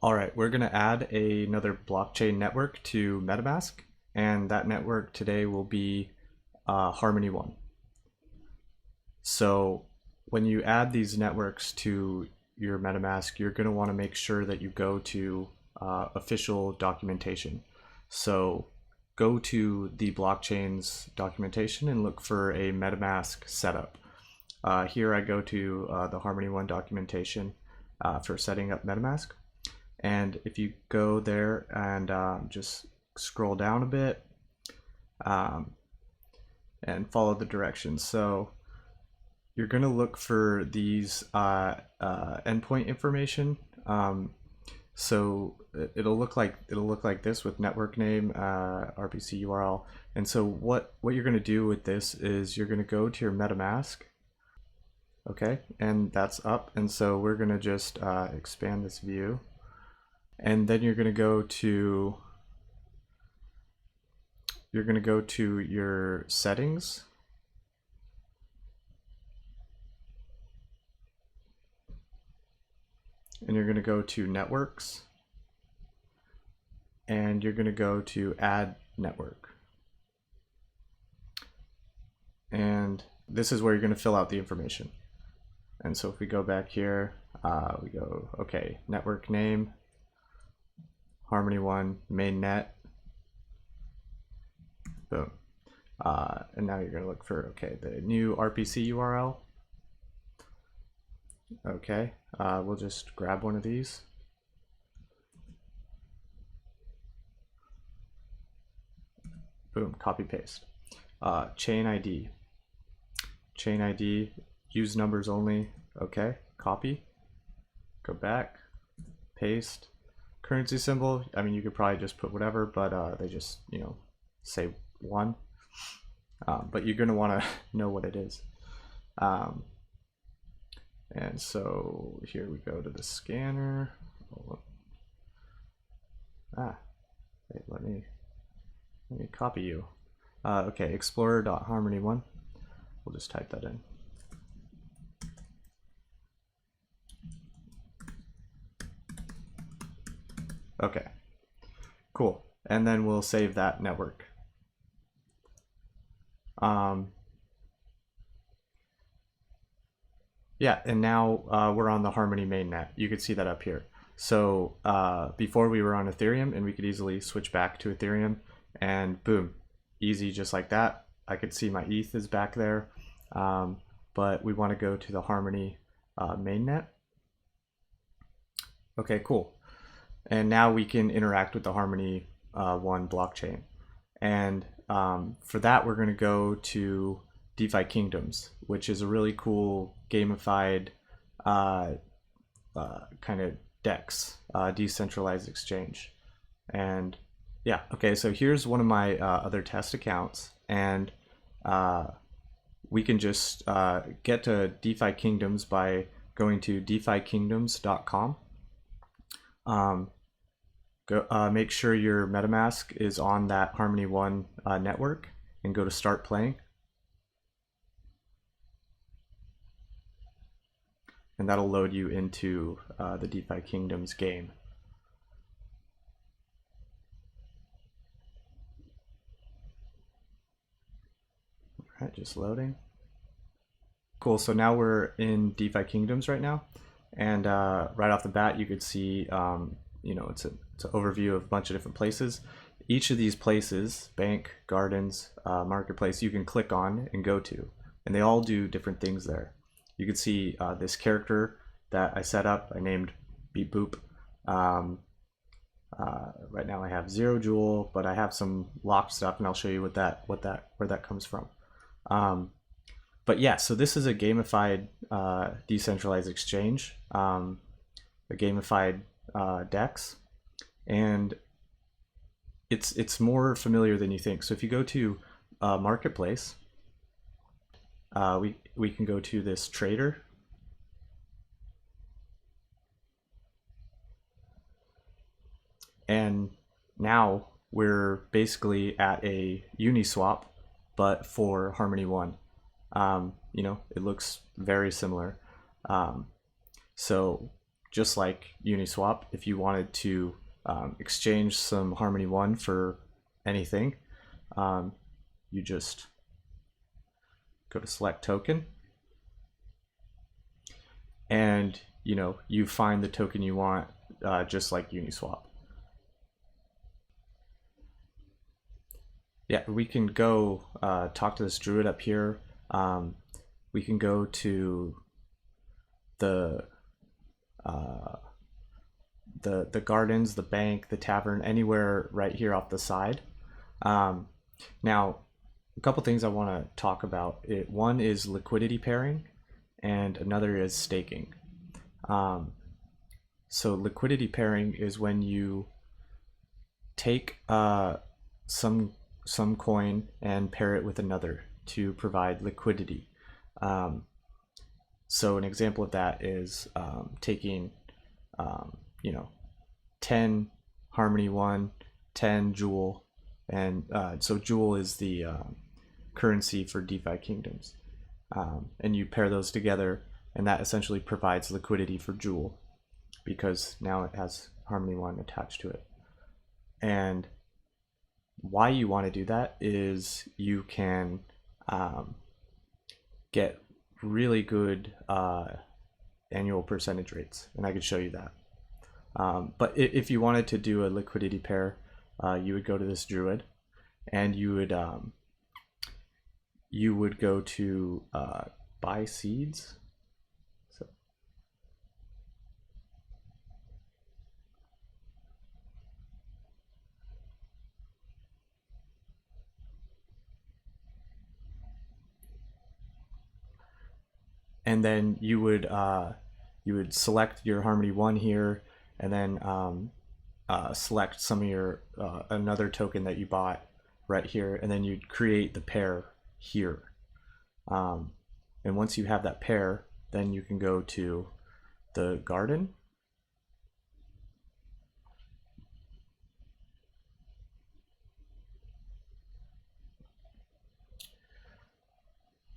All right, we're going to add another blockchain network to MetaMask, and that network today will be Harmony One. So when you add these networks to your MetaMask, you're going to want to make sure that you go to official documentation. So go to the blockchain's documentation and look for a MetaMask setup. Here I go to the Harmony One documentation for setting up MetaMask. And if you go there and just scroll down a bit and follow the directions. So you're going to look for these endpoint information. So it'll look like this with network name, RPC URL. And so what you're going to do with this is you're going to go to your MetaMask. Okay, and that's up. And so we're going to just expand this view. And then you're going to go to your settings. And you're going to go to networks. And you're going to go to add network. And this is where you're going to fill out the information. And so if we go back here, we go, okay, network name, Harmony One, mainnet, boom. And now you're going to look for, okay, the new RPC URL. Okay, we'll just grab one of these. Boom, copy paste. Chain ID. Chain ID, use numbers only. Okay, copy. Go back, paste. Currency symbol, I mean, you could probably just put whatever, but they just, say 1. But you're going to want to know what it is. And so here we go to the scanner. Wait, let me copy you. Okay, explorer.harmony1. We'll just type that in. Okay, cool. And then we'll save that network. Yeah, and now we're on the Harmony mainnet. You could see that up here. So before we were on Ethereum, and we could easily switch back to Ethereum, and boom, easy just like that. I could see my ETH is back there, but we want to go to the Harmony mainnet. Okay, cool. And now we can interact with the Harmony One blockchain. And for that, we're going to go to DeFi Kingdoms, which is a really cool gamified kind of DEX, decentralized exchange. And yeah, okay, so here's one of my other test accounts, and we can just get to DeFi Kingdoms by going to defikingdoms.com. Make sure your MetaMask is on that Harmony One network, and go to start playing. And that'll load you into the DeFi Kingdoms game. All right, just loading. Cool, so now we're in DeFi Kingdoms right now. And right off the bat, you could see, it's an overview of a bunch of different places. Each of these places, bank, gardens, marketplace, you can click on and go to. And they all do different things there. You can see this character that I set up. I named Beep Boop. Right now I have 0 Joule, but I have some locked stuff, and I'll show you where that comes from. But yeah, so this is a gamified decentralized exchange, a gamified DEX, and it's more familiar than you think. So if you go to marketplace, we can go to this trader, and now we're basically at a Uniswap, but for Harmony One. It looks very similar. So just like Uniswap, if you wanted to exchange some Harmony One for anything, you just go to select token, and you find the token you want, just like Uniswap. Yeah, we can go talk to this druid up here. We can go to the gardens, the bank, the tavern, anywhere right here off the side. Now, a couple things I want to talk about. One is liquidity pairing, and another is staking. So liquidity pairing is when you take some coin and pair it with another to provide liquidity. So an example of that is taking 10 Harmony One, 10 Jewel, and so Jewel is the currency for DeFi Kingdoms, and you pair those together, and that essentially provides liquidity for Jewel because now it has Harmony One attached to it. And why you want to do that is you can get really good annual percentage rates, and I could show you that. But if you wanted to do a liquidity pair, you would go to this druid, and you would go to buy seeds. So, and then you would select your Harmony One here, and then select some of your another token that you bought right here, and then you'd create the pair here. And once you have that pair, then you can go to the garden,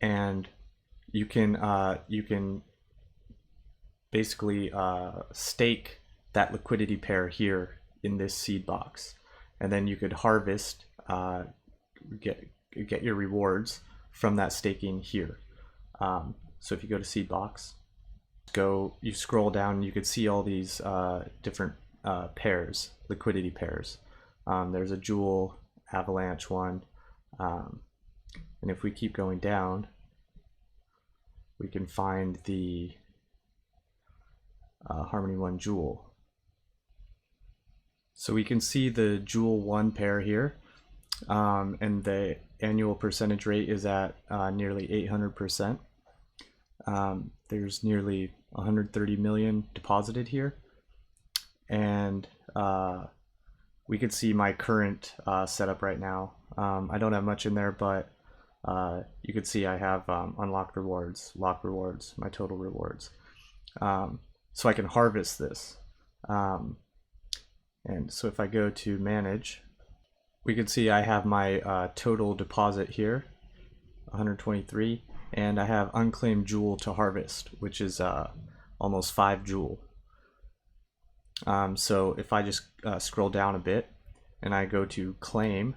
and you can basically stake that liquidity pair here in this seed box, and then you could harvest, get your rewards from that staking here. So if you go to seed box, you scroll down, and you could see all these different pairs, liquidity pairs. There's a Jewel Avalanche one, and if we keep going down, we can find the Harmony One Jewel. So we can see the Jewel One pair here, and the annual percentage rate is at nearly 800%. There's nearly 130 million deposited here, and we can see my current setup right now. I don't have much in there, but you can see I have unlocked rewards, locked rewards, my total rewards. So I can harvest this. And so if I go to manage, we can see I have my total deposit here, 123, and I have unclaimed Jewel to harvest, which is almost 5 Jewel. So if I just scroll down a bit and I go to claim,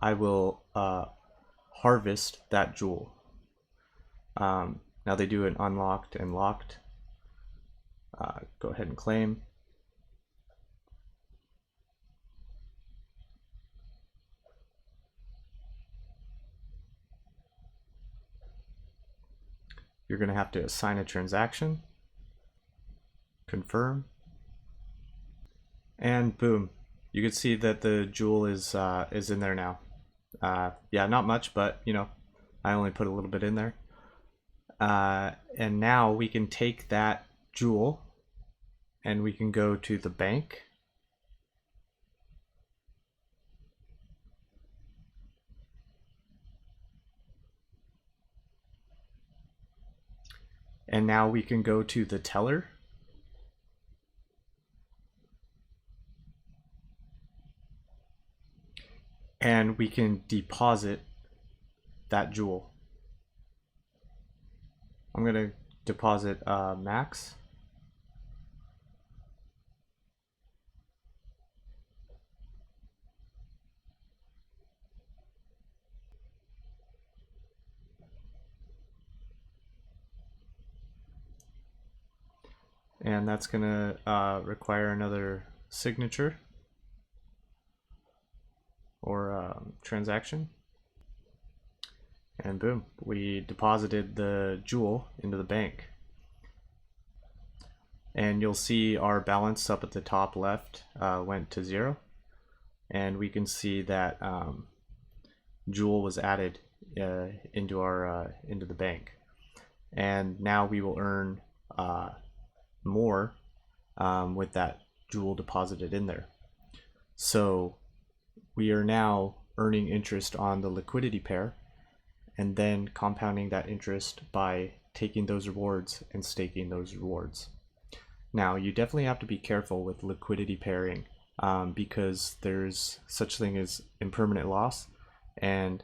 I will harvest that Jewel. Now they do an unlocked and locked. Go ahead and claim. You're going to have to assign a transaction, confirm, and boom, you can see that the Jewel is in there now. Yeah, not much, but I only put a little bit in there. And now we can take that Jewel and we can go to the bank. And now we can go to the teller. And we can deposit that Jewel. I'm going to deposit max. And that's going to require another signature or transaction. And boom, we deposited the jewel into the bank. And you'll see our balance up at the top left went to 0. And we can see that jewel was added into the bank. And now we will earn more with that jewel deposited in there. So we are now earning interest on the liquidity pair and then compounding that interest by taking those rewards and staking those rewards. Now you definitely have to be careful with liquidity pairing because there's such thing as impermanent loss, and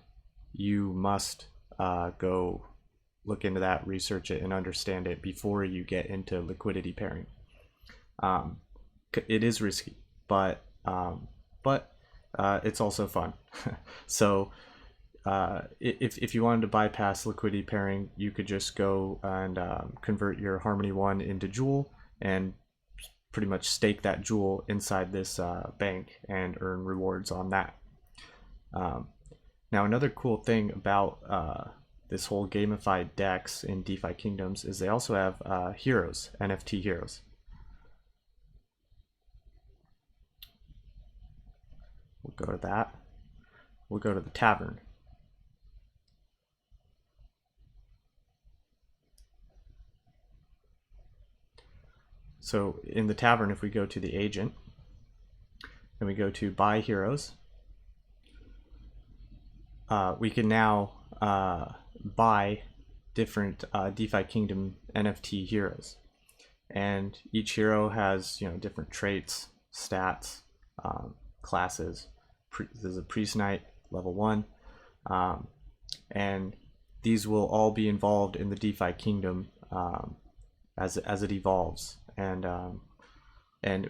you must go look into that, research it, and understand it before you get into liquidity pairing. It is risky, but it's also fun. So if you wanted to bypass liquidity pairing, you could just go and convert your Harmony 1 into Jewel and pretty much stake that Jewel inside this bank and earn rewards on that. Now another cool thing about this whole gamified DEX in DeFi Kingdoms is they also have heroes, NFT heroes. We'll go to that. We'll go to the tavern. So in the tavern, if we go to the agent and we go to buy heroes, we can now buy different DeFi Kingdom NFT heroes, and each hero has different traits, stats, classes. There's a Priest Knight level 1, and these will all be involved in the DeFi Kingdom as it evolves, and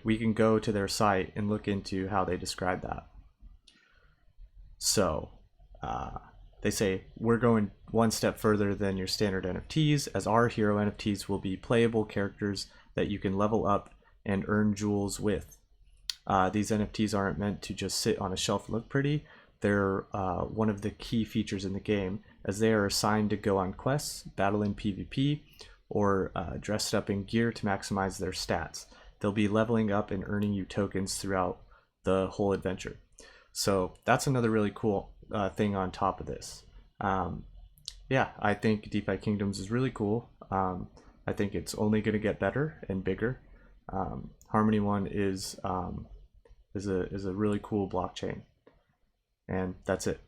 we can go to their site and look into how they describe that. So they say, we're going one step further than your standard NFTs, as our hero NFTs will be playable characters that you can level up and earn jewels with. These NFTs aren't meant to just sit on a shelf and look pretty. They're one of the key features in the game, as they are assigned to go on quests, battle in PvP, or dressed up in gear to maximize their stats. They'll be leveling up and earning you tokens throughout the whole adventure. So that's another really cool thing on top of this. Yeah, I think DeFi Kingdoms is really cool. I think it's only going to get better and bigger. Harmony 1 is a really cool blockchain. And that's it.